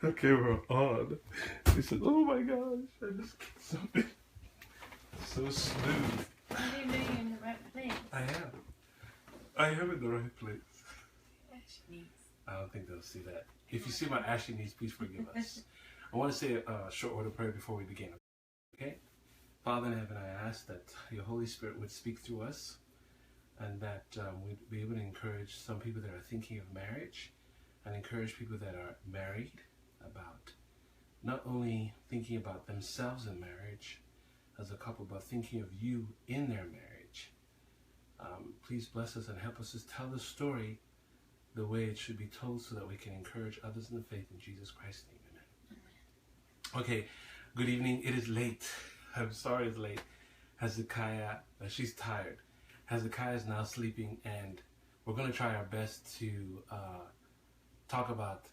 Okay, we're on. He said, "Oh my gosh, I just kicked something so smooth." Are you doing in the right place? I am in the right place. Ashy knees. I don't think they'll see that. If you see my ashy knees, please forgive us. I want to say a short word of prayer before we begin. Okay? Father in heaven, I ask that your Holy Spirit would speak through us, and that we'd be able to encourage some people that are thinking of marriage, and encourage people that are married about not only thinking about themselves in marriage as a couple, but thinking of you in their marriage. Please bless us and help us to tell the story the way it should be told, so that we can encourage others in the faith. In Jesus Christ's name, amen. Okay, good evening. It is late. I'm sorry it's late. Hezekiah, she's tired. Hezekiah is now sleeping, and we're going to try our best to talk about,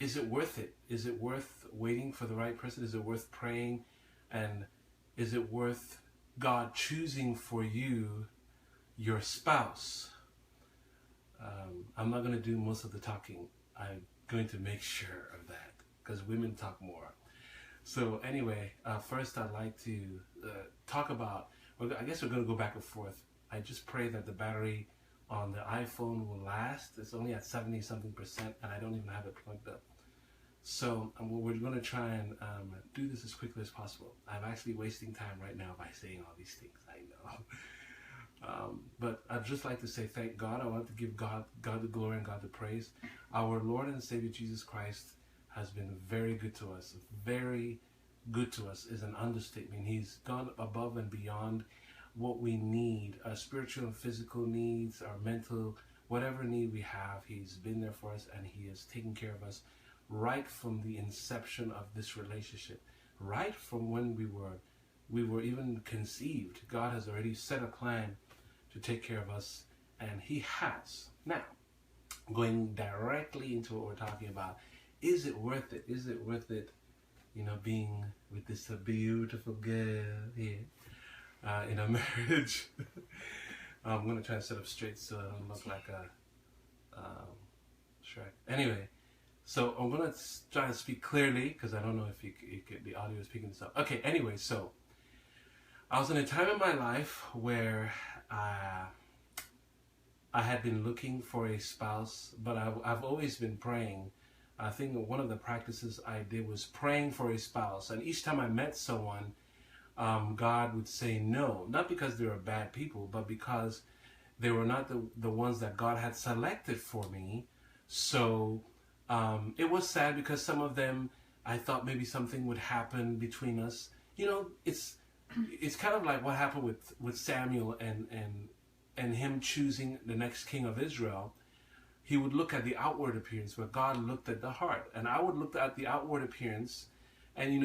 is it worth it? Is it worth waiting for the right person? Is it worth praying? And is it worth God choosing for you your spouse? I'm not going to do most of the talking. I'm going to make sure of that, because women talk more. So anyway, first I'd like to talk about, I guess we're going to go back and forth. I just pray that the battery on the iPhone will last. It's only at 70-something%, and I don't even have it plugged up. So we're going to try and do this as quickly as possible. I'm actually wasting time right now by saying all these things, I know. But I'd just like to say thank God. I want to give God the glory and God the praise. Our Lord and Savior Jesus Christ has been very good to us. Very good to us is an understatement. He's gone above and beyond what we need, our spiritual and physical needs, our mental, whatever need we have. He's been there for us, and he has taken care of us right from the inception of this relationship, right from when we were even conceived. God has already set a plan to take care of us, and he has. Now, going directly into what we're talking about, is it worth it? Is it worth it, being with this beautiful girl here in a marriage? I'm going to try to sit up straight so I don't look like a Shrek. Anyway, so I'm going to try to speak clearly, because I don't know if the audio is picking this up. Okay, anyway, so I was in a time in my life where I had been looking for a spouse, but I've always been praying. I think one of the practices I did was praying for a spouse. And each time I met someone, God would say no. Not because they were bad people, but because they were not the ones that God had selected for me. So it was sad, because some of them, I thought maybe something would happen between us. It's kind of like what happened with Samuel and him choosing the next king of Israel. He would look at the outward appearance, but God looked at the heart. And I would look at the outward appearance, and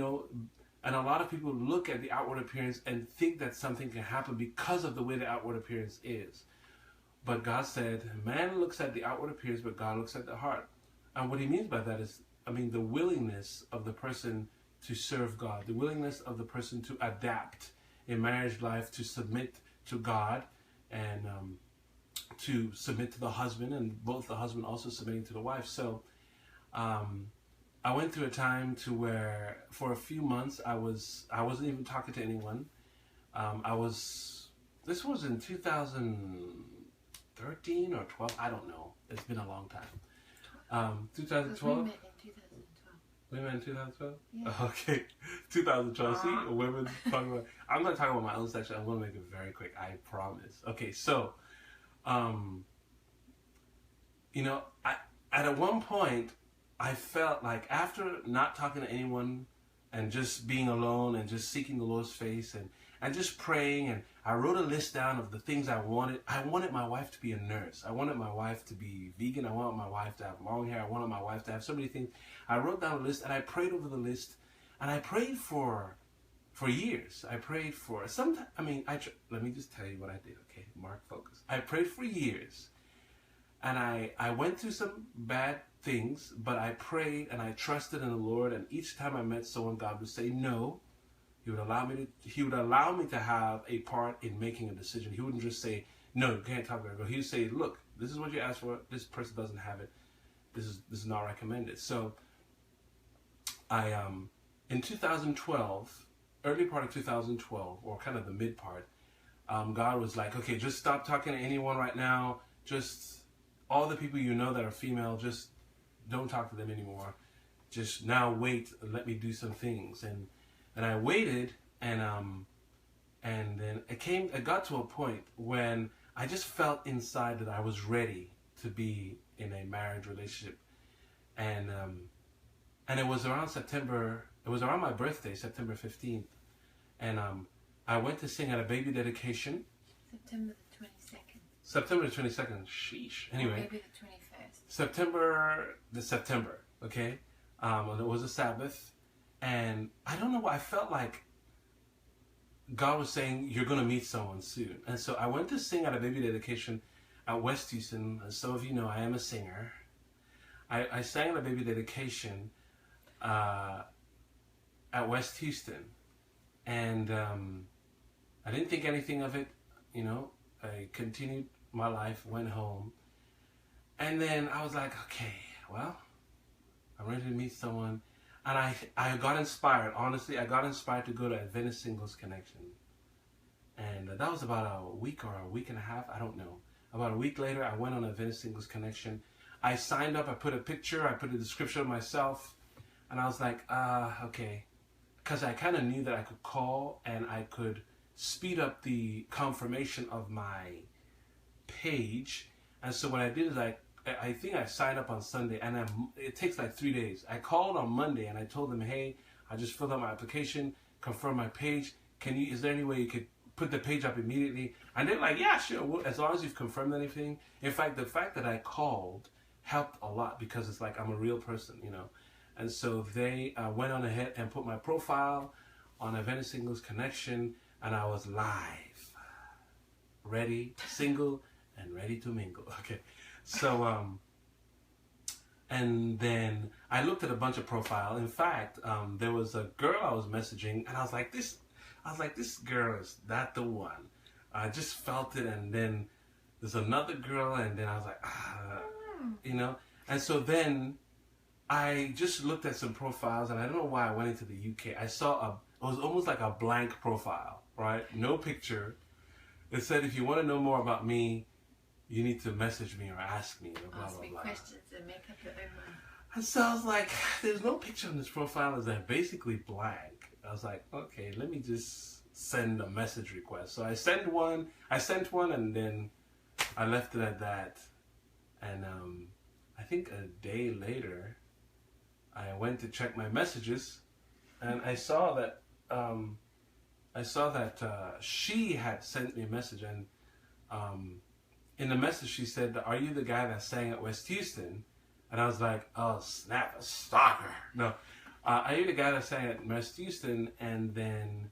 and a lot of people look at the outward appearance and think that something can happen because of the way the outward appearance is. But God said, man looks at the outward appearance, but God looks at the heart. And what he means by that is, the willingness of the person to serve God, the willingness of the person to adapt in marriage life, to submit to God, and to submit to the husband, and both the husband also submitting to the wife. So I went through a time to where for a few months I wasn't even talking to anyone. This was in 2013 or 12, I don't know. It's been a long time. 2012. We met in 2012? Yeah. Okay. 2012. See, women talking about... I'm not talking about my own section. I'm going to make it very quick. I promise. Okay, so... at one point, I felt like after not talking to anyone and just being alone and just seeking the Lord's face and just praying, and I wrote a list down of the things I wanted. I wanted my wife to be a nurse. I wanted my wife to be vegan. I wanted my wife to have long hair. I wanted my wife to have so many things. I wrote down a list, and I prayed over the list, and I prayed for years. I prayed for let me just tell you what I did, okay? Mark, focus. I prayed for years, and I went through some bad things, but I prayed and I trusted in the Lord, and each time I met someone, God would say no. He would allow me to have a part in making a decision. He wouldn't just say, no, you can't talk to her. He would say, look, this is what you asked for. This person doesn't have it. this is not recommended. So I in 2012, early part of 2012, or kind of the mid part, God was like, okay, just stop talking to anyone right now. Just all the people you know that are female, just don't talk to them anymore. Just now wait, let me do some things. And I waited, and then it got to a point when I just felt inside that I was ready to be in a marriage relationship. And it was around September, it was around my birthday, September 15th. And I went to sing at a baby dedication. September the 22nd. September the 22nd, sheesh. Anyway. Or maybe the 21st. September, okay? And it was a Sabbath. And I don't know why, I felt like God was saying, you're going to meet someone soon. And so I went to sing at a baby dedication at West Houston. As some of you know, I am a singer. I sang at a baby dedication at West Houston. And I didn't think anything of it, you know. I continued my life, went home. And then I was like, okay, well, I'm ready to meet someone. And I got inspired, honestly, I got inspired to go to Adventist Singles Connection. And that was about a week or a week and a half, I don't know. About a week later, I went on Adventist Singles Connection. I signed up, I put a picture, I put a description of myself. And I was like, okay. Because I kind of knew that I could call and I could speed up the confirmation of my page. And so what I did is I think I signed up on Sunday, and it takes like 3 days. I called on Monday and I told them, hey, I just filled out my application, confirmed my page. Is there any way you could put the page up immediately? And they're like, yeah, sure, well, as long as you've confirmed anything. In fact, the fact that I called helped a lot, because it's like I'm a real person, you know. And so they went on ahead and put my profile on Adventist Singles Connection, and I was live, ready, single, and ready to mingle. Okay, so and then I looked at a bunch of profiles. In fact, there was a girl I was messaging, and I was like, this girl is not the one. I just felt it, and then there's another girl, and then I was like, you know. And so then I just looked at some profiles, and I don't know why I went into the UK. I saw it was almost like a blank profile, right? No picture. It said, if you want to know more about me, you need to message me or ask me, or blah, Ask blah, me blah. questions and make up your own mind. And so I was like, there's no picture on this profile. It's basically blank. I was like, okay, let me just send a message request. So I sent one, and then I left it at that. And I think a day later, I went to check my messages, and I saw that she had sent me a message, and in the message she said, "Are you the guy that sang at West Houston?" And I was like, "Oh snap, a stalker!" No, are you the guy that sang at West Houston? And then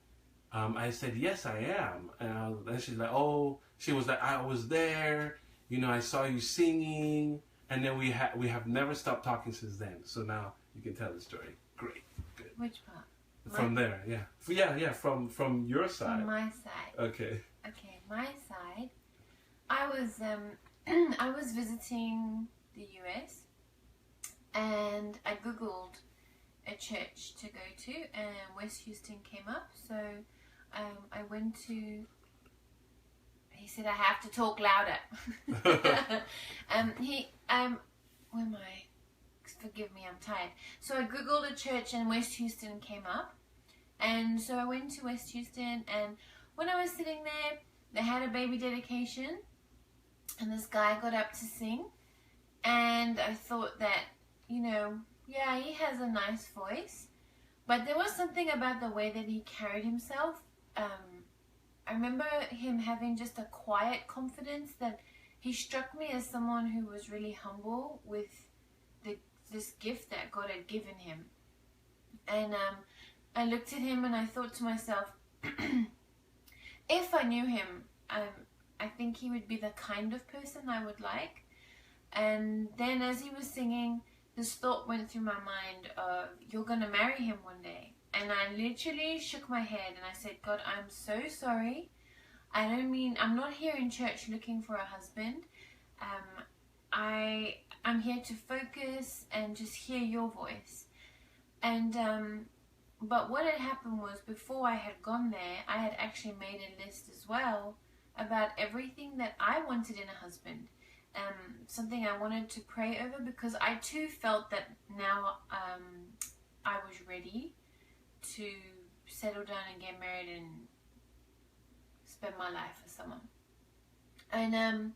I said, "Yes, I am." And she's like, "Oh," she was like, "I was there. You know, I saw you singing." And then we have never stopped talking since then. So now you can tell the story. Great, good. Which part? From there, yeah. Yeah, from your side. From my side. Okay. Okay, my side. I was visiting the US, and I googled a church to go to, and West Houston came up. So I went to. He said I have to talk louder. Where am I? Forgive me, I'm tired. So I googled a church and West Houston came up. And so I went to West Houston, and when I was sitting there, they had a baby dedication, and this guy got up to sing. And I thought that, you know, yeah, he has a nice voice, but there was something about the way that he carried himself. I remember him having just a quiet confidence that he struck me as someone who was really humble with this gift that God had given him. And I looked at him and I thought to myself, if I knew him, I think he would be the kind of person I would like. And then as he was singing, this thought went through my mind of, you're going to marry him one day. And I literally shook my head and I said, God, I'm so sorry. I'm not here in church looking for a husband. I'm here to focus and just hear your voice. And but what had happened was, before I had gone there, I had actually made a list as well about everything that I wanted in a husband. Something I wanted to pray over, because I too felt that now I was ready to settle down and get married and spend my life with someone. And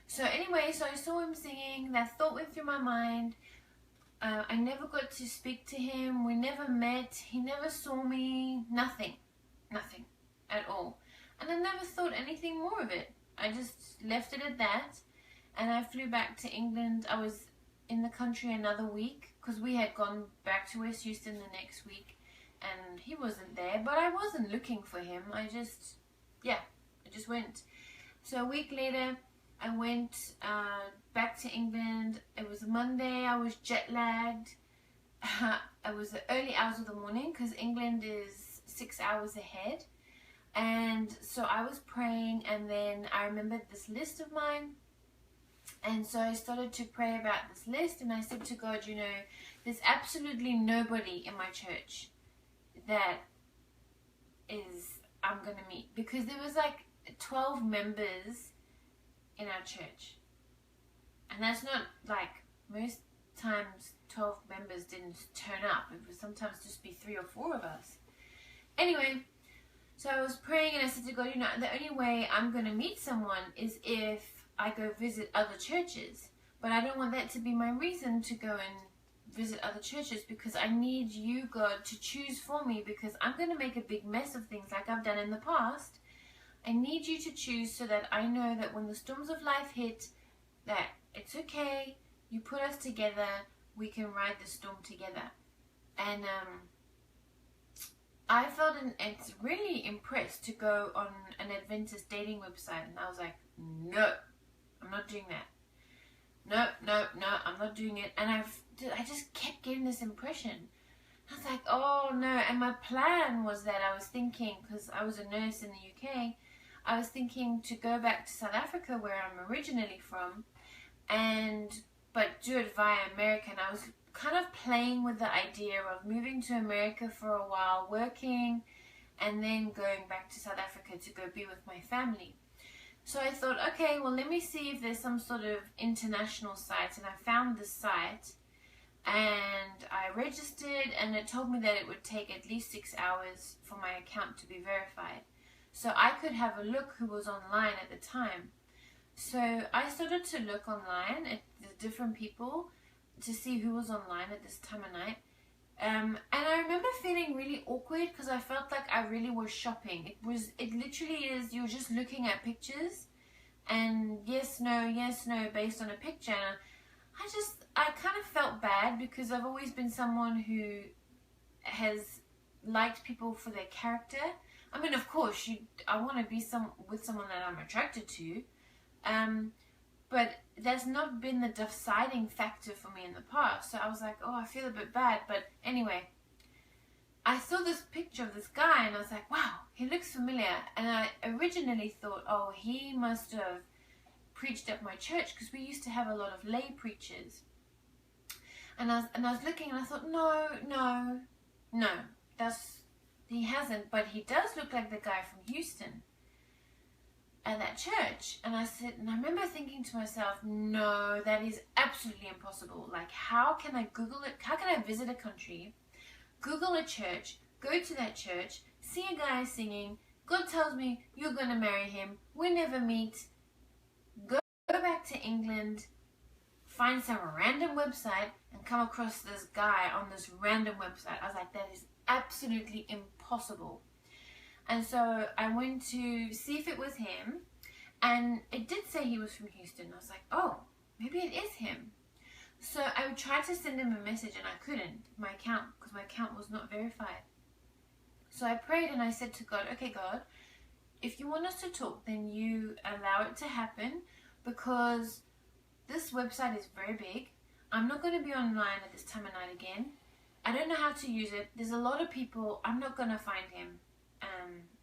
so anyway, so I saw him singing, that thought went through my mind. I never got to speak to him, we never met, he never saw me, nothing at all. And I never thought anything more of it. I just left it at that, and I flew back to England. I was in the country another week, because we had gone back to West Houston the next week, and he wasn't there, but I wasn't looking for him. I just went. So a week later, I went back to England. It was Monday. I was jet lagged. It was the early hours of the morning, because England is 6 hours ahead. And so I was praying, and then I remembered this list of mine. And so I started to pray about this list, and I said to God, you know, there's absolutely nobody in my church that I'm going to meet. Because there was like 12 members in our church. And that's not like, most times 12 members didn't turn up. It would sometimes just be 3 or 4 of us. Anyway, so I was praying, and I said to God, you know, the only way I'm going to meet someone is if I go visit other churches. But I don't want that to be my reason to go and visit other churches, because I need you, God, to choose for me, because I'm going to make a big mess of things like I've done in the past. I need you to choose, so that I know that when the storms of life hit, that it's okay, you put us together, we can ride the storm together. And I felt it's really impressed to go on an Adventist dating website, and I was like, no, I'm not doing that. No, I'm not doing it. And I just kept getting this impression. I was like, oh no. And my plan was that I was thinking, because I was a nurse in the UK, I was thinking to go back to South Africa, where I'm originally from, but do it via America. And I was kind of playing with the idea of moving to America for a while, working, and then going back to South Africa to go be with my family. So I thought, okay, well, let me see if there's some sort of international site. And I found this site, and I registered, and it told me that it would take at least 6 hours for my account to be verified. So I could have a look who was online at the time. So I started to look online at the different people to see who was online at this time of night. And I remember feeling really awkward, because I felt like I really was shopping. It literally is, you're just looking at pictures and yes, no, based on a picture. And I kind of felt bad, because I've always been someone who has liked people for their character. I mean, of course, I want to be with someone that I'm attracted to. But that's not been the deciding factor for me in the past. So I was like, oh, I feel a bit bad. But anyway, I saw this picture of this guy, and I was like, wow, he looks familiar. And I originally thought, oh, he must have preached at my church, because we used to have a lot of lay preachers. And I was looking, and I thought, no, he hasn't. But he does look like the guy from Houston at that church. And I remember thinking to myself, no, that is absolutely impossible. Like, how can I Google it? How can I visit a country, Google a church, go to that church, see a guy singing, God tells me you're going to marry him, we never meet, go back to England, find some random website, and come across this guy on this random website? I was like, that is absolutely impossible. And so I went to see if it was him, and it did say he was from Houston. I was like, oh, maybe it is him. So I tried to send him a message, and I couldn't, because my account was not verified. So I prayed, and I said to God, okay, God, if you want us to talk, then you allow it to happen, because this website is very big. I'm not going to be online at this time of night again. I don't know how to use it. There's a lot of people. I'm not going to find him.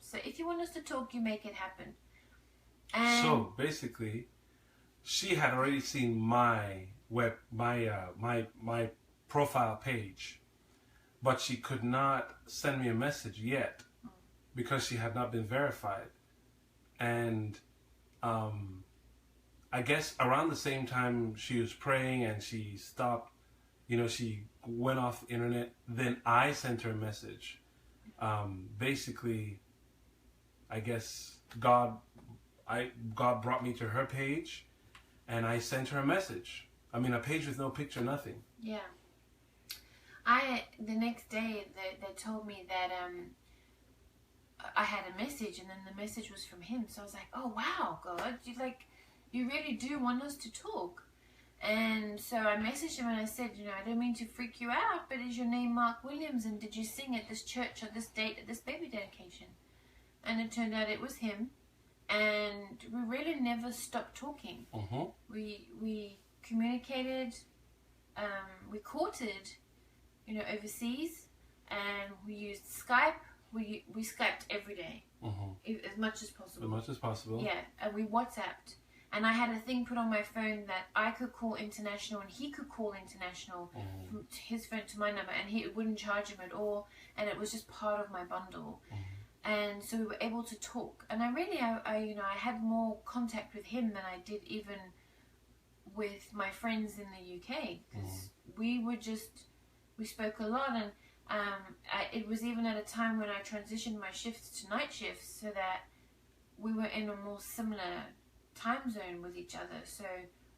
So if you want us to talk, you make it happen. And so basically, she had already seen my my profile page, but she could not send me a message yet because she had not been verified. And I guess around the same time she was praying and she stopped, she went off the internet. Then I sent her a message. Basically, I guess God brought me to her page, and I sent her a message. I mean, a page with no picture, nothing. Yeah. The next day they told me that I had a message, and then the message was from him. So I was like, oh wow, God, you really do want us to talk. And so I messaged him and I said, I don't mean to freak you out, but is your name Mark Williams, and did you sing at this church at this date at this baby dedication? And it turned out it was him, and we really never stopped talking. Mm-hmm. We communicated, we courted, overseas, and we used Skype. We Skyped every day, as much as possible. As much as possible. Yeah, and we WhatsApped. And I had a thing put on my phone that I could call international and he could call international from his phone to my number, and it wouldn't charge him at all, and it was just part of my bundle. And so we were able to talk, and I had more contact with him than I did even with my friends in the UK, because we spoke a lot, and it was even at a time when I transitioned my shifts to night shifts so that we were in a more similar time zone with each other, so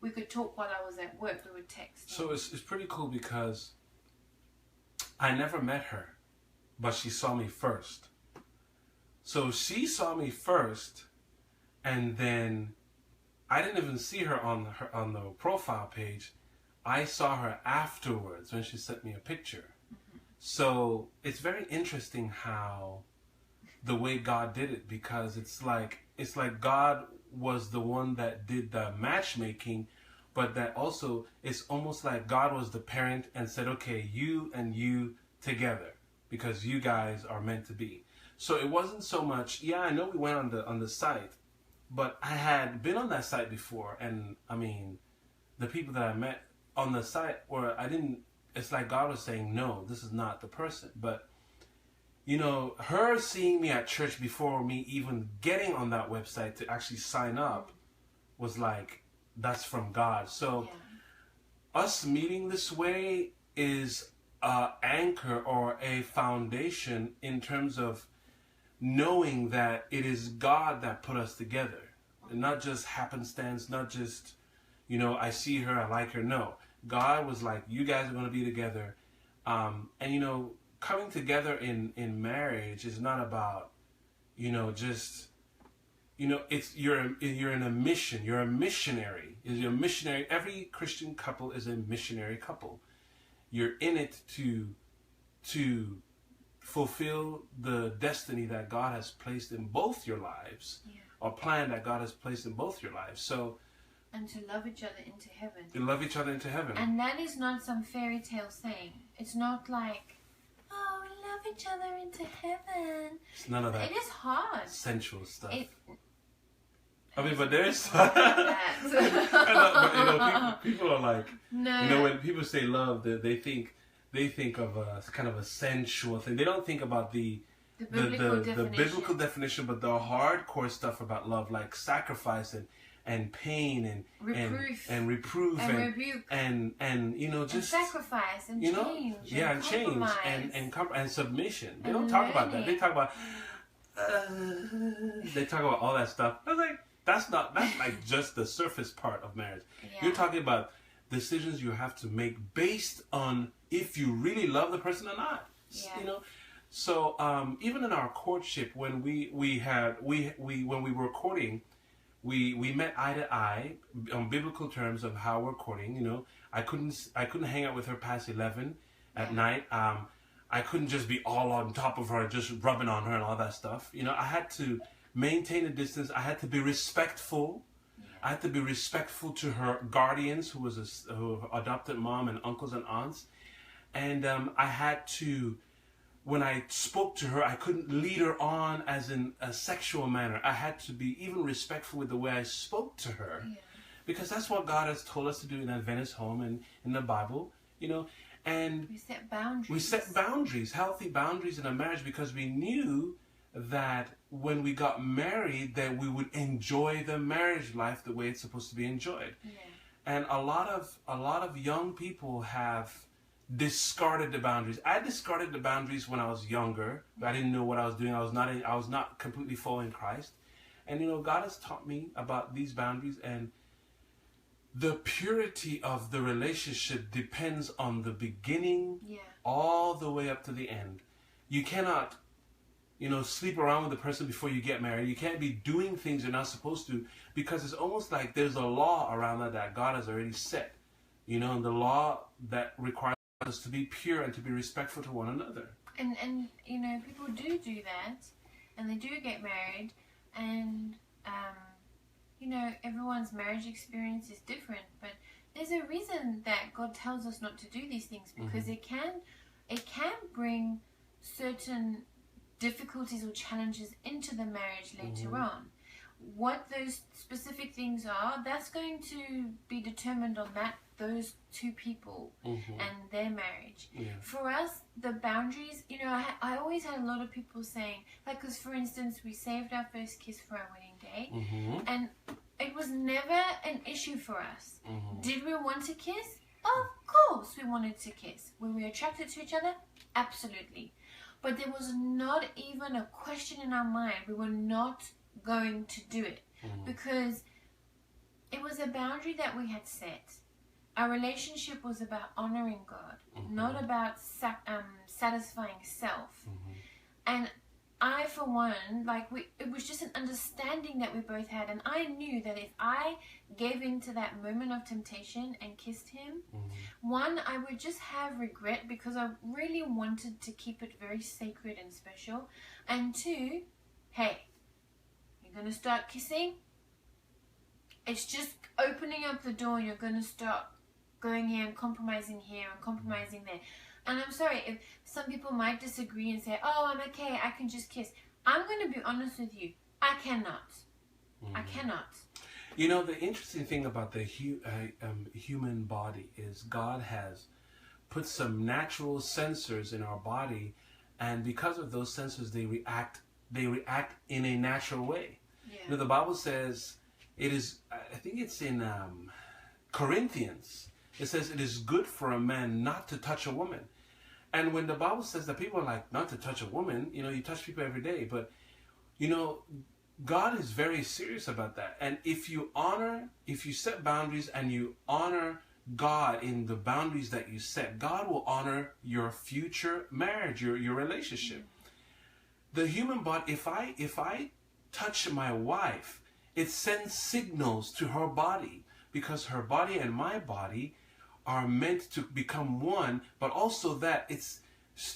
we could talk while I was at work. We would text. So it's pretty cool because I never met her, but she saw me first. So she saw me first, and then I didn't even see her on the profile page. I saw her afterwards when she sent me a picture. So it's very interesting how the way God did it, because it's like God was the one that did the matchmaking, but that also it's almost like God was the parent and said, okay, you and you together, because you guys are meant to be. So it wasn't so much, I know we went on the site, but I had been on that site before, and I mean, the people that I met on the site it's like God was saying, no, this is not the person. But her seeing me at church before me even getting on that website to actually sign up was like, that's from God. So us meeting this way is an anchor or a foundation in terms of knowing that it is God that put us together. And not just happenstance, not just, I see her, I like her. No, God was like, you guys are going to be together. And, coming together in marriage is not about, it's you're in a mission. You're a missionary. You're a missionary. Every Christian couple is a missionary couple. You're in it to fulfill the destiny that God has placed in both your lives, or plan that God has placed in both your lives. So. And to love each other into heaven. To love each other into heaven. And that is not some fairy tale saying. It's not like, oh, we love each other into heaven. It's none of that. It is hard. Sensual stuff. But there's... people are like... No. When people say love, they think of a kind of a sensual thing. They don't think about the biblical definition, but the hardcore stuff about love, like sacrifice and pain and reproof and rebuke and just and sacrifice and change and change and submission. They don't talk about that. They talk about all that stuff. I was like, that's like just the surface part of marriage. You're talking about decisions you have to make based on if you really love the person or not. So even in our courtship, when we were courting, we met eye to eye on biblical terms of how we're courting. I couldn't hang out with her past 11 at night. I couldn't just be all on top of her, just rubbing on her and all that stuff. I had to maintain a distance. I had to be respectful. I had to be respectful to her guardians, who was her adopted mom and uncles and aunts. And I had to, when I spoke to her, I couldn't lead her on as in a sexual manner. I had to be even respectful with the way I spoke to her. because that's what God has told us to do in Adventist home and in the Bible, you know. And we set boundaries. We set boundaries, healthy boundaries in a marriage, because we knew that when we got married that we would enjoy the marriage life the way it's supposed to be enjoyed. Yeah. And a lot of young people have discarded the boundaries. I discarded the boundaries when I was younger. I didn't know what I was doing. I was not completely following Christ. And you know, God has taught me about these boundaries, and the purity of the relationship depends on the beginning all the way up to the end. You cannot, you know, sleep around with the person before you get married. You can't be doing things you're not supposed to, because it's almost like there's a law around that God has already set. You know, and the law that requires us to be pure and to be respectful to one another. And you know, people do that, and they do get married, and you know, everyone's marriage experience is different, but there's a reason that God tells us not to do these things, because it can bring certain difficulties or challenges into the marriage later on. What those specific things are, that's going to be determined on those two people and their marriage. For us, the boundaries, you know, I always had a lot of people saying, like, because for instance, we saved our first kiss for our wedding day, and it was never an issue for us. Did we want to kiss? Of course we wanted to kiss. Were we attracted to each other? Absolutely. But there was not even a question in our mind. We were not going to do it, because it was a boundary that we had set. Our relationship was about honoring God, not about satisfying self. And I, for one, it was just an understanding that we both had, and I knew that if I gave in to that moment of temptation and kissed him, one, I would just have regret, because I really wanted to keep it very sacred and special, and two, hey, you're going to start kissing, it's just opening up the door, and you're going to start going here and compromising there. And I'm sorry if some people might disagree and say, oh, I'm okay, I can just kiss. I'm going to be honest with you, I cannot. I cannot. You know, the interesting thing about the human body is God has put some natural sensors in our body, and because of those sensors, they react in a natural way. You know, the Bible says, it is, I think it's in Corinthians, it says it is good for a man not to touch a woman. And when the Bible says that, people are like, not to touch a woman, you know, you touch people every day. But, you know, God is very serious about that. And if you set boundaries and you honor God in the boundaries that you set, God will honor your future marriage, your relationship. The human body, if I touch my wife, it sends signals to her body, because her body and my body are meant to become one, but also that it's,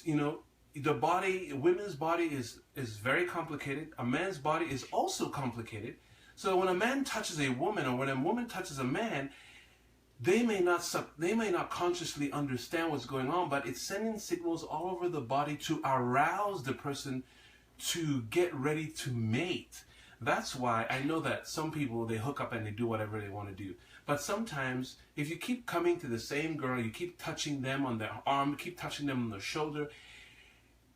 you know, the body, a women's body is very complicated. A man's body is also complicated. So when a man touches a woman, or when a woman touches a man, they may not consciously understand what's going on, but it's sending signals all over the body to arouse the person to get ready to mate. That's why I know that some people, they hook up and they do whatever they want to do. But sometimes, if you keep coming to the same girl, you keep touching them on their arm, keep touching them on the shoulder,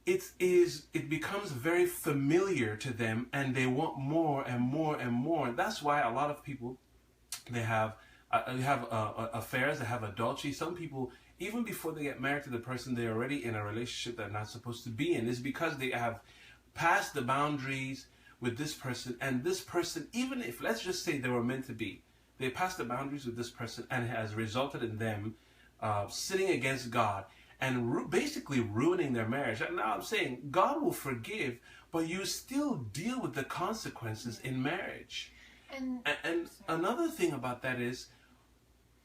it becomes very familiar to them, and they want more and more and more. That's why a lot of people, they have affairs, they have adultery. Some people, even before they get married to the person, they're already in a relationship they're not supposed to be in. It's because they have passed the boundaries with this person, and this person, even if, let's just say they were meant to be, they passed the boundaries with this person, and it has resulted in them sinning against God and basically ruining their marriage. And now I'm saying God will forgive, but you still deal with the consequences in marriage. And another thing about that is,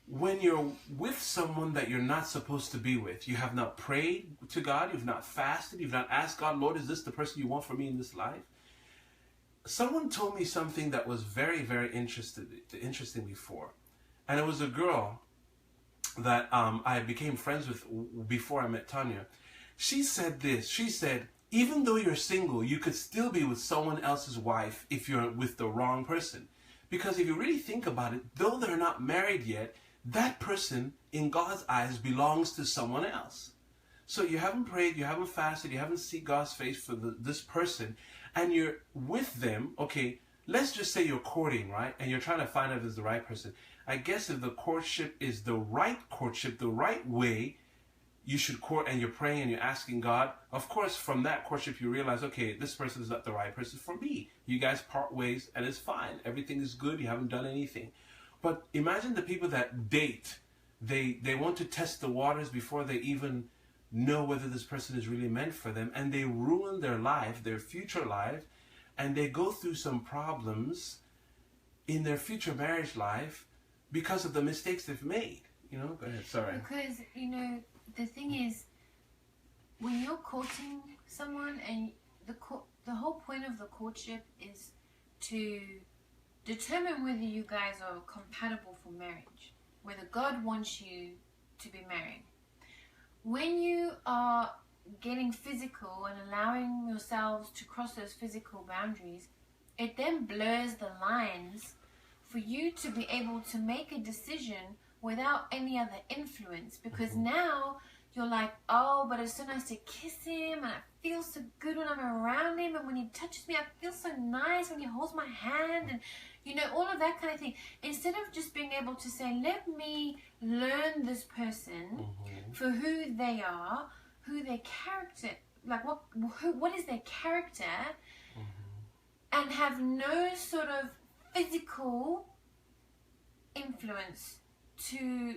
when you're with someone that you're not supposed to be with, you have not prayed to God, you've not fasted, you've not asked God, Lord, is this the person you want for me in this life? Someone told me something that was very, very interesting before. And it was a girl that I became friends with before I met Tanya. She said this. She said, even though you're single, you could still be with someone else's wife if you're with the wrong person. Because if you really think about it, though they're not married yet, that person in God's eyes belongs to someone else. So you haven't prayed, you haven't fasted, you haven't seen God's face for this person, and you're with them. Okay, let's just say you're courting, right? And you're trying to find out if it's the right person. I guess if the courtship is the right courtship, the right way, you should court, and you're praying and you're asking God. Of course, from that courtship, you realize, okay, this person is not the right person for me. You guys part ways, and it's fine. Everything is good. You haven't done anything. But imagine the people that date. They want to test the waters before they even know whether this person is really meant for them, and they ruin their life, their future life, and they go through some problems in their future marriage life because of the mistakes they've made. You know, go ahead, sorry. Because, you know, the thing is, when you're courting someone, and the whole point of the courtship is to determine whether you guys are compatible for marriage, whether God wants you to be married. When you are getting physical and allowing yourselves to cross those physical boundaries, it then blurs the lines for you to be able to make a decision without any other influence. Because now you're like, oh, but it's so nice to kiss him, and I feel so good when I'm around him, and when he touches me I feel so nice when he holds my hand, and you know, all of that kind of thing. Instead of just being able to say, let me learn this person for who they are, who their character, like what is their character, and have no sort of physical influence to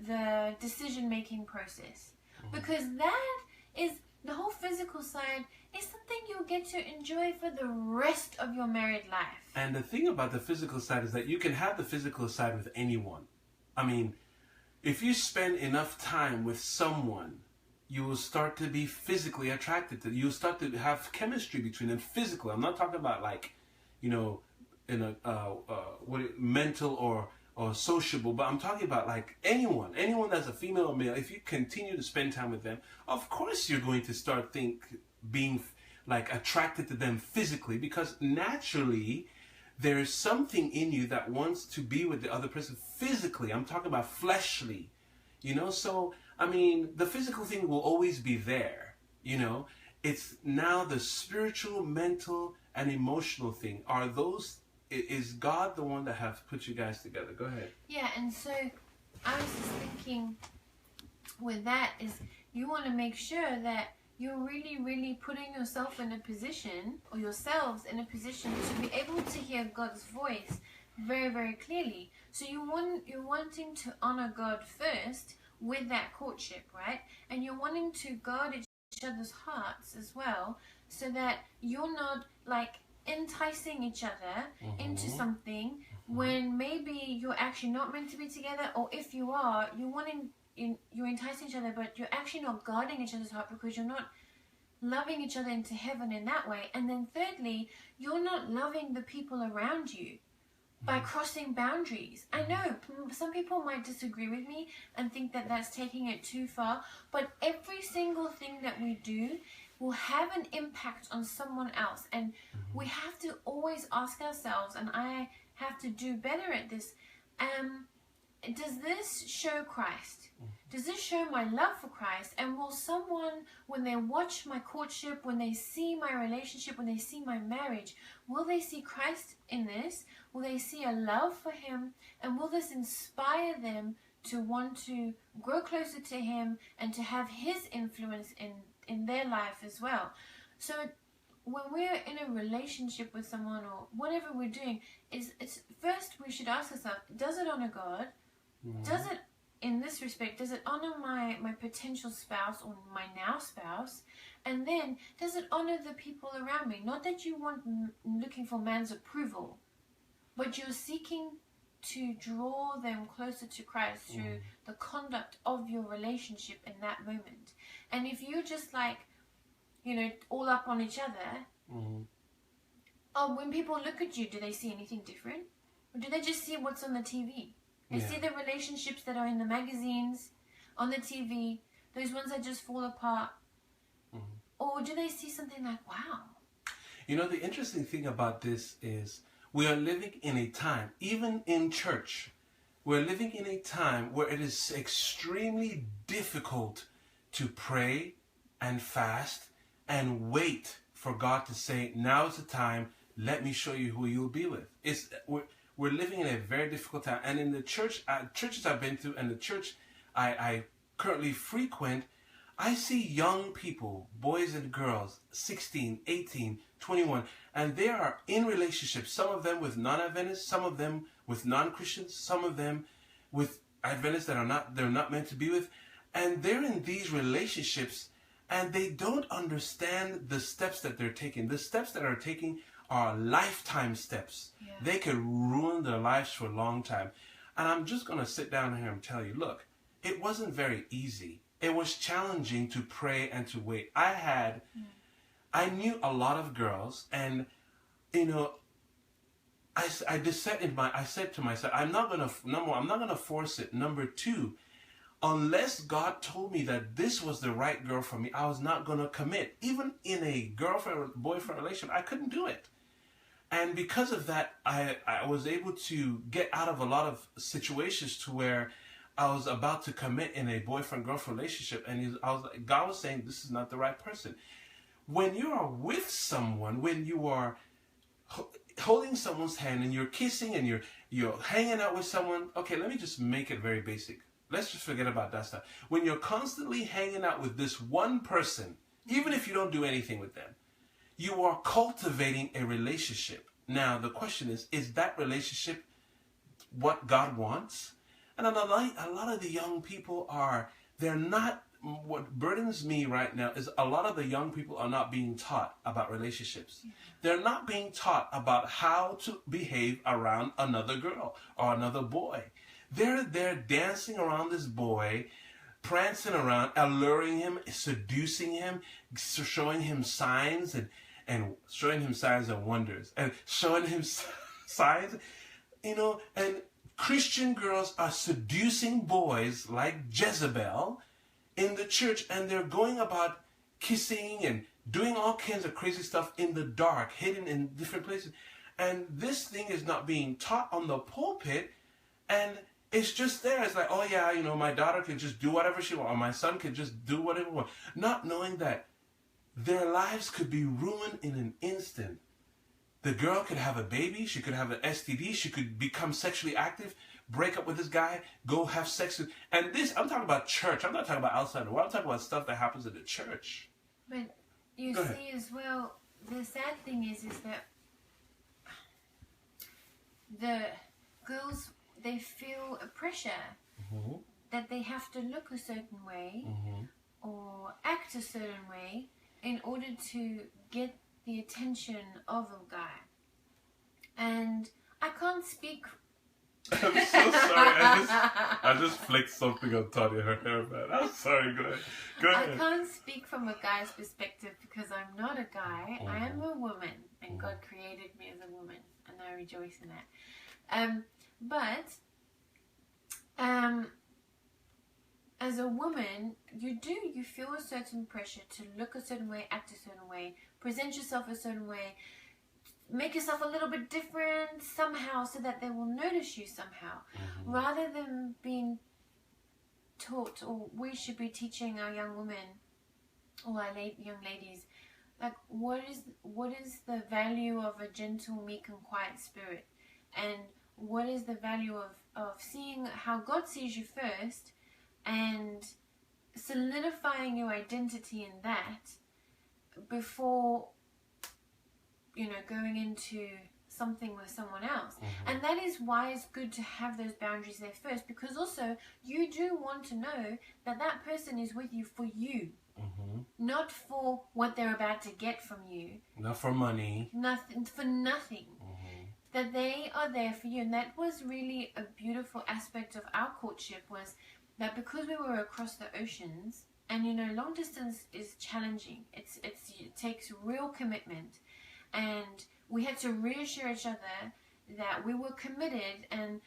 the decision-making process. Because that is, the whole physical side is something you'll get to enjoy for the rest of your married life. And the thing about the physical side is that you can have the physical side with anyone. I mean, if you spend enough time with someone, you will start to be physically attracted to. You'll start to have chemistry between them physically. I'm not talking about, like, you know, in a mental or sociable, but I'm talking about like anyone that's a female or male. If you continue to spend time with them, of course you're going to start being like attracted to them physically, because naturally there's something in you that wants to be with the other person physically. I'm talking about fleshly, you know. So I mean, the physical thing will always be there, you know. It's now the spiritual, mental, and emotional thing. Is God the one that has put you guys together? Go ahead. Yeah, and so I was just thinking with that is, you want to make sure that you're really, really putting yourself in a position, or yourselves in a position, to be able to hear God's voice very, very clearly. So you're wanting to honor God first with that courtship, right? And you're wanting to guard each other's hearts as well, so that you're not like enticing each other into something when maybe you're actually not meant to be together, or if you are, you're enticing each other, but you're actually not guarding each other's heart because you're not loving each other into heaven in that way. And then thirdly, you're not loving the people around you by crossing boundaries. I know some people might disagree with me and think that that's taking it too far, but every single thing that we do will have an impact on someone else. And we have to always ask ourselves, and I have to do better at this, does this show Christ? Does this show my love for Christ? And will someone, when they watch my courtship, when they see my relationship, when they see my marriage, will they see Christ in this? Will they see a love for him? And will this inspire them to want to grow closer to him and to have his influence in their life as well? So when we're in a relationship with someone, or whatever we're doing, it's first we should ask ourselves, does it honor God? Does it, in this respect, does it honor my potential spouse or my now spouse? And then, does it honor the people around me? Not that you want looking for man's approval, but you're seeking to draw them closer to Christ through the conduct of your relationship in that moment. And if you're just like, you know, all up on each other, when people look at you, do they see anything different? Or do they just see what's on the TV? They see the relationships that are in the magazines, on the TV, those ones that just fall apart. Or do they see something like, wow? You know, the interesting thing about this is We are living in a time, even in church, we're living in a time where it is extremely difficult to pray and fast and wait for God to say, now is the time, let me show you who you'll be with. We're living in a very difficult time. And in the church, churches I've been to, and the church I currently frequent, I see young people, boys and girls, 16, 18, 21, and they are in relationships, some of them with non-Adventists, some of them with non-Christians, some of them with Adventists that they're not meant to be with, and they're in these relationships, and they don't understand the steps that they're taking. The steps that are taking are lifetime steps. Yeah. They could ruin their lives for a long time. And I'm just going to sit down here and tell you, look, it wasn't very easy. It was challenging to pray and to wait. I knew a lot of girls, and I said to myself, I'm not gonna force it. Number two, unless God told me that this was the right girl for me, I was not gonna commit. Even in a girlfriend-boyfriend relationship, I couldn't do it. And because of that, I was able to get out of a lot of situations to where I was about to commit in a boyfriend-girlfriend relationship, and God was saying, this is not the right person. When you are with someone, when you are holding someone's hand and you're kissing and you're hanging out with someone, okay, let me just make it very basic. Let's just forget about that stuff. When you're constantly hanging out with this one person, even if you don't do anything with them, you are cultivating a relationship. Now, the question is that relationship what God wants? And a lot of the young people they're not, what burdens me right now is a lot of the young people are not being taught about relationships. They're not being taught about how to behave around another girl or another boy. They're dancing around this boy, prancing around, alluring him, seducing him, showing him signs and showing him signs and wonders, and showing him signs, and Christian girls are seducing boys like Jezebel in the church, and they're going about kissing and doing all kinds of crazy stuff in the dark, hidden in different places. And this thing is not being taught on the pulpit, and it's just there. It's like, oh yeah, my daughter can just do whatever she wants, or my son can just do whatever he wants, not knowing that their lives could be ruined in an instant. The girl could have a baby, she could have an STD, she could become sexually active, break up with this guy, go have sex with, and this, I'm talking about church, I'm not talking about outside the world, I'm talking about stuff that happens in the church. But you see as well, the sad thing is that the girls, they feel a pressure that they have to look a certain way or act a certain way in order to get the attention of a guy. And I can't speak. I'm so sorry. I just flicked something on Tanya, her hair, man. I'm sorry. Go ahead. I can't speak from a guy's perspective because I'm not a guy. I am a woman, and God created me as a woman, and I rejoice in that. As a woman, you feel a certain pressure to look a certain way, act a certain way, present yourself a certain way, make yourself a little bit different somehow so that they will notice you somehow. Rather than being taught, or we should be teaching our young women or our young ladies, like what is the value of a gentle, meek and quiet spirit, and what is the value of seeing how God sees you first and solidifying your identity in that before going into something with someone else. And that is why it's good to have those boundaries there first, because also you do want to know that that person is with you for you, not for what they're about to get from you, not for money, nothing, for nothing. That they are there for you. And that was really a beautiful aspect of our courtship, was that because we were across the oceans, and long distance is challenging, it takes real commitment, and we had to reassure each other that we were committed. And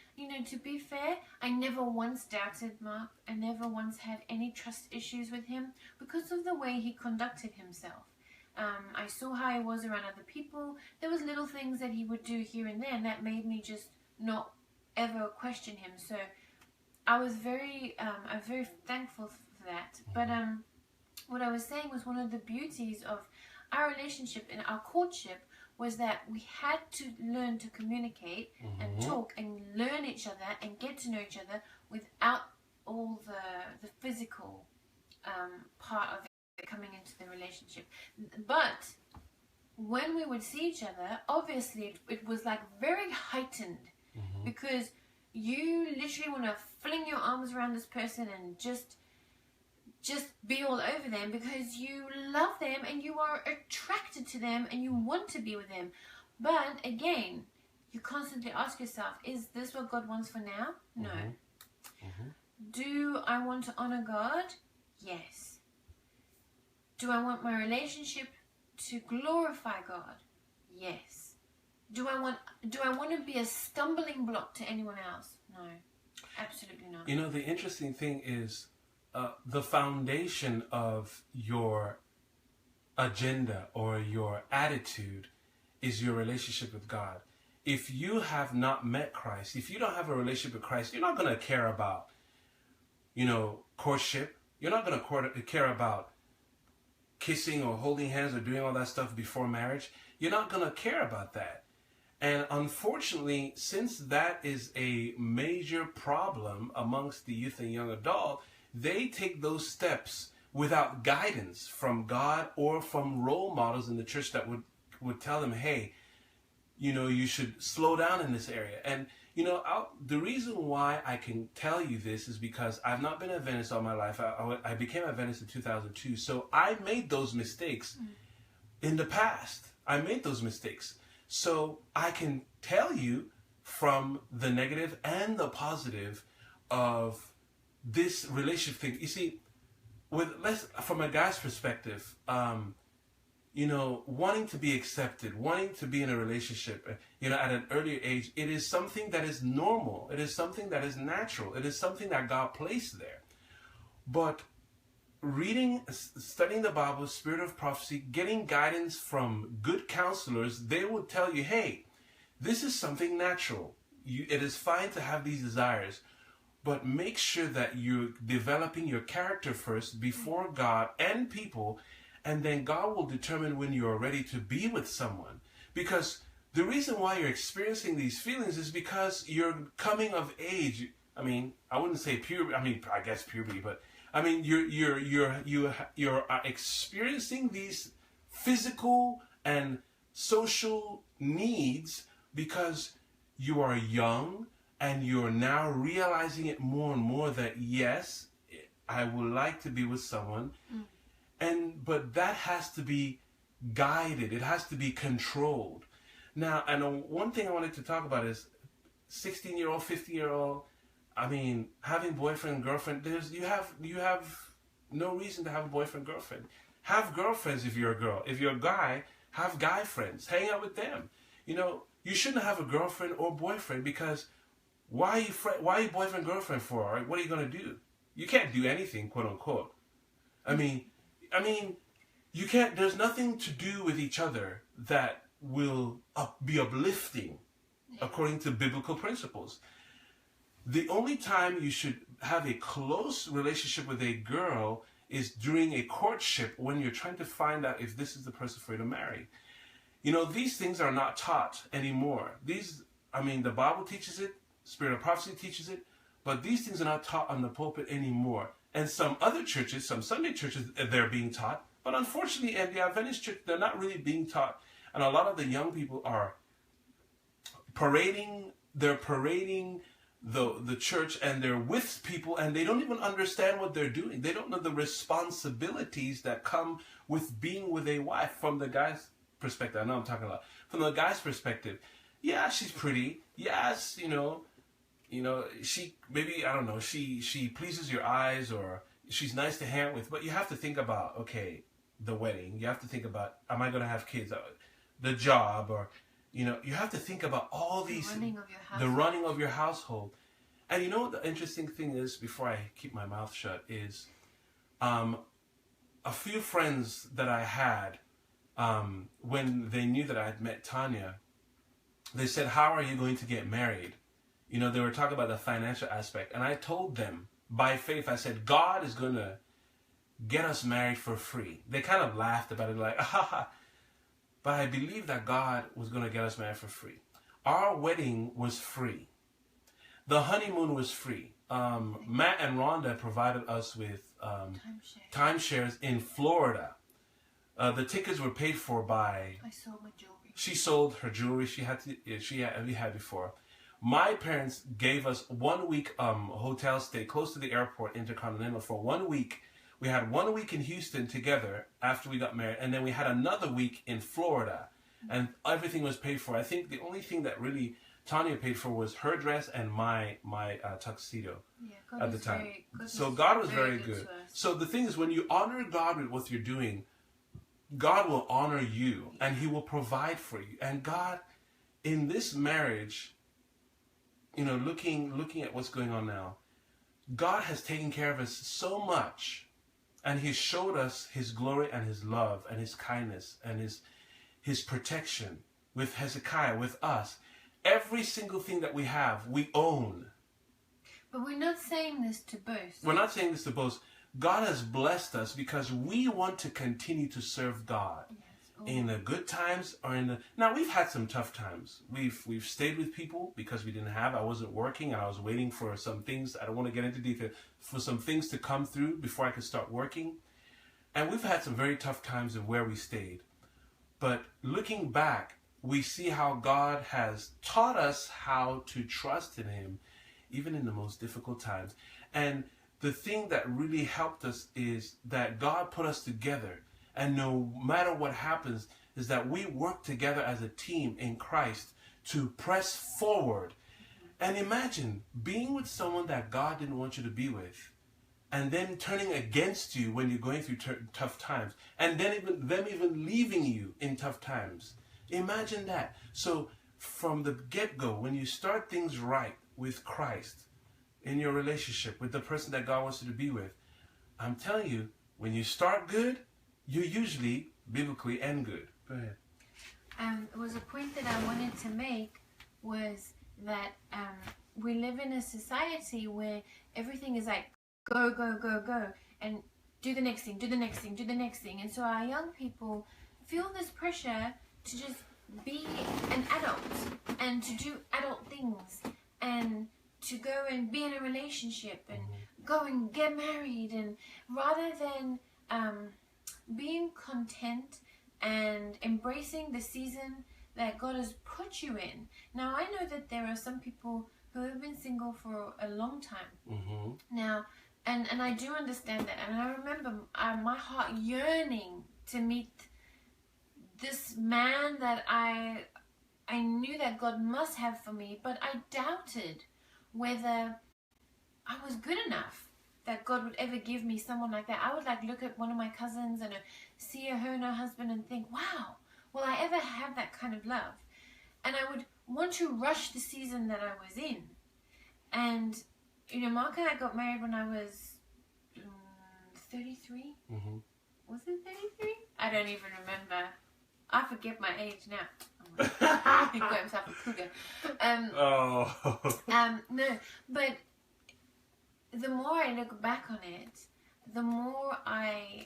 to be fair, I never once doubted Mark. I never once had any trust issues with him because of the way he conducted himself. I saw how he was around other people. There was little things that he would do here and there, and that made me just not ever question him. So I'm very thankful for that. But what I was saying was one of the beauties of our relationship and our courtship was that we had to learn to communicate and talk and learn each other and get to know each other without all the physical part of it coming into the relationship. But when we would see each other, obviously it was like very heightened because you literally want to fling your arms around this person and just be all over them because you love them and you are attracted to them and you want to be with them. But again, you constantly ask yourself, is this what God wants for now? No. Do I want to honor God? Yes. Do I want my relationship to glorify God? Yes. Do I want to be a stumbling block to anyone else? No. Absolutely not. You know, the interesting thing is the foundation of your agenda or your attitude is your relationship with God. If you have not met Christ, if you don't have a relationship with Christ, you're not going to care about, courtship. You're not going to care about kissing or holding hands or doing all that stuff before marriage. You're not going to care about that. And unfortunately, since that is a major problem amongst the youth and young adult, they take those steps without guidance from God or from role models in the church that would tell them, hey, you should slow down in this area. And, the reason why I can tell you this is because I've not been Adventist all my life. I became Adventist in 2002. So I made those mistakes in the past. I made those mistakes. So I can tell you from the negative and the positive of this relationship thing. You see, from a guy's perspective, wanting to be accepted, wanting to be in a relationship, at an earlier age, it is something that is normal. It is something that is natural. It is something that God placed there. But studying the Bible, spirit of prophecy, getting guidance from good counselors, they will tell you, hey, this is something natural. It is fine to have these desires, but make sure that you're developing your character first before God and people, and then God will determine when you are ready to be with someone. Because the reason why you're experiencing these feelings is because you're coming of age. I mean, I wouldn't say puberty. I mean, I guess puberty, but I mean, you're experiencing these physical and social needs because you are young and you're now realizing it more and more that yes, I would like to be with someone, but that has to be guided. It has to be controlled. Now, and one thing I wanted to talk about is 16-year-old, 15-year-old. I mean, having boyfriend, girlfriend, you have no reason to have a boyfriend, girlfriend. Have girlfriends if you're a girl. If you're a guy, have guy friends. Hang out with them. You shouldn't have a girlfriend or boyfriend because why are you boyfriend, girlfriend for? Right? What are you going to do? You can't do anything, quote unquote. I mean, you can't, there's nothing to do with each other that will be uplifting according to biblical principles. The only time you should have a close relationship with a girl is during a courtship when you're trying to find out if this is the person for you to marry. These things are not taught anymore. The Bible teaches it, Spirit of Prophecy teaches it, but these things are not taught on the pulpit anymore. And some other churches, some Sunday churches, they're being taught, but unfortunately at the Adventist church, they're not really being taught. And a lot of the young people are parading the church, and they're with people and they don't even understand what they're doing. They don't know the responsibilities that come with being with a wife. From the guy's perspective, I know I'm talking a lot. From the guy's perspective, yeah, she's pretty. Yes, she maybe, I don't know, she pleases your eyes or she's nice to hang with, but you have to think about, okay, the wedding. You have to think about, am I going to have kids? The job, or you have to think about all these, the running of your household. And the interesting thing is, before I keep my mouth shut, is a few friends that I had when they knew that I had met Tanya, they said, how are you going to get married? You know, they were talking about the financial aspect. And I told them, by faith, I said, God is going to get us married for free. They kind of laughed about it, like, ah, but I believe that God was going to get us married for free. Our wedding was free. The honeymoon was free. Matt and Rhonda provided us with timeshares in Florida. The tickets were paid for by... I sold my jewelry. She sold her jewelry we had before. My parents gave us 1 week hotel stay close to the airport, Intercontinental, for 1 week. We had 1 week in Houston together after we got married, and then we had another week in Florida, and everything was paid for. I think the only thing that really Tanya paid for was her dress and my tuxedo at the time. So God was very good. So the thing is, when you honor God with what you're doing, God will honor you, and He will provide for you. And God, in this marriage, you know, looking at what's going on now, God has taken care of us so much, and He showed us His glory and His love and His kindness and His protection with Hezekiah, with us. Every single thing that we have, we own. But we're not saying this to boast. We're not saying this to boast. God has blessed us because we want to continue to serve God. Yes. In the good times or in the... Now, we've had some tough times. We've stayed with people because we didn't have... I wasn't working and I was waiting for some things. I don't want to get into detail. For some things to come through before I could start working. And we've had some very tough times of where we stayed. But looking back, we see how God has taught us how to trust in Him, even in the most difficult times. And the thing that really helped us is that God put us together. And no matter what happens, is that we work together as a team in Christ to press forward. And imagine being with someone that God didn't want you to be with, and then turning against you when you're going through tough times, and then them even leaving you in tough times. Imagine that. So from the get-go, when you start things right with Christ, in your relationship with the person that God wants you to be with, I'm telling you, when you start good, you usually biblically end good. Go ahead. It was a point that I wanted to make was that we live in a society where everything is like go, go, go, go, and do the next thing, do the next thing, do the next thing. And so our young people feel this pressure to just be an adult and to do adult things and to go and be in a relationship and go and get married, and rather than being content and embracing the season that God has put you in. Now, I know that there are some people who have been single for a long time. Now, and I do understand that. And I remember my heart yearning to meet this man that I knew that God must have for me, but I doubted whether I was good enough that God would ever give me someone like that. I would like look at one of my cousins and see her and her husband and think, wow, will I ever have that kind of love? And I would want to rush the season that I was in. And, you know, Mark and I got married when I was 33. Was it 33? I don't even remember. I forget my age now. He got himself a cougar. No, but the more I look back on it, the more I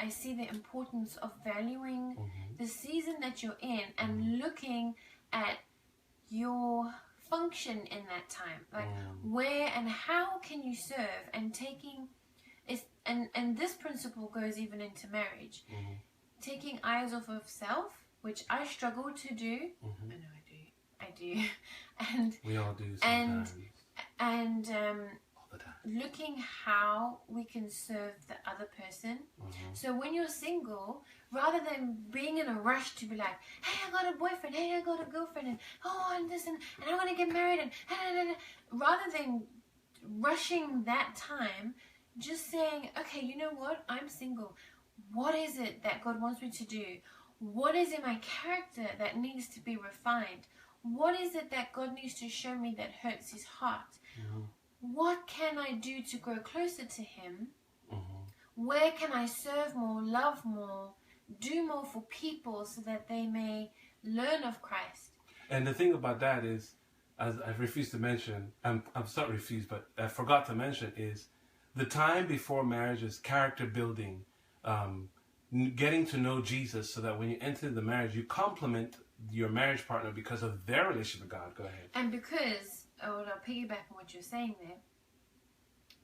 see the importance of valuing the season that you're in and looking at your function in that time. Like where and how can you serve, and taking is and this principle goes even into marriage. Taking eyes off of self, which I struggle to do. I know I do. And we all do sometimes. And all the time. Looking how we can serve the other person. So when you're single, rather than being in a rush to be like, hey, I got a boyfriend, hey, I got a girlfriend, and oh, and this, and I want to get married, and rather than rushing that time, just saying, okay, you know what, I'm single. What is it that God wants me to do? What is in my character that needs to be refined? What is it that God needs to show me that hurts His heart? What can I do to grow closer to Him? Where can I serve more, love more, Mm-hmm. do more for people so that they may learn of Christ. And the thing about that is, as I've refused to mention, I'm not refused, but I forgot to mention, is the time before marriage is character building, getting to know Jesus so that when you enter the marriage, you complement your marriage partner because of their relationship with God. Go ahead. And because, I'll piggyback on what you're saying there,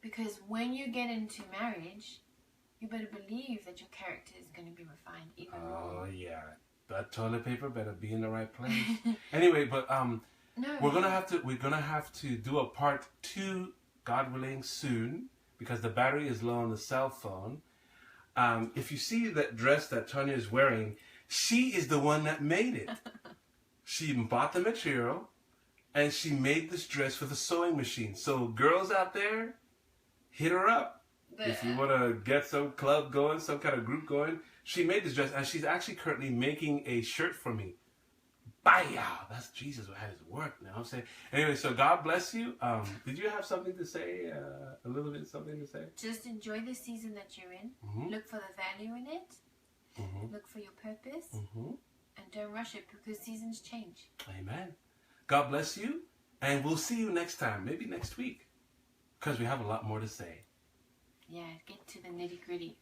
because when you get into marriage, you better believe that your character is going to be refined even more. Oh, yeah. That toilet paper better be in the right place. Anyway, but No, we're gonna have to do a part 2, God willing, soon, because the battery is low on the cell phone. If you see that dress that Tanya is wearing, she is the one that made it. She bought the material, and she made this dress with a sewing machine. So girls out there, hit her up. If you want to get some club going, some kind of group going, she made this dress, and she's actually currently making a shirt for me. Baya! That's Jesus who had his work now. I'm saying. Anyway, so God bless you. Did you have something to say? A little bit something to say? just enjoy the season that you're in. Mm-hmm. Look for the value in it. Mm-hmm. Look for your purpose. Mm-hmm. And don't rush it because seasons change. Amen. God bless you, and we'll see you next time, maybe next week, because we have a lot more to say. Yeah, get to the nitty gritty.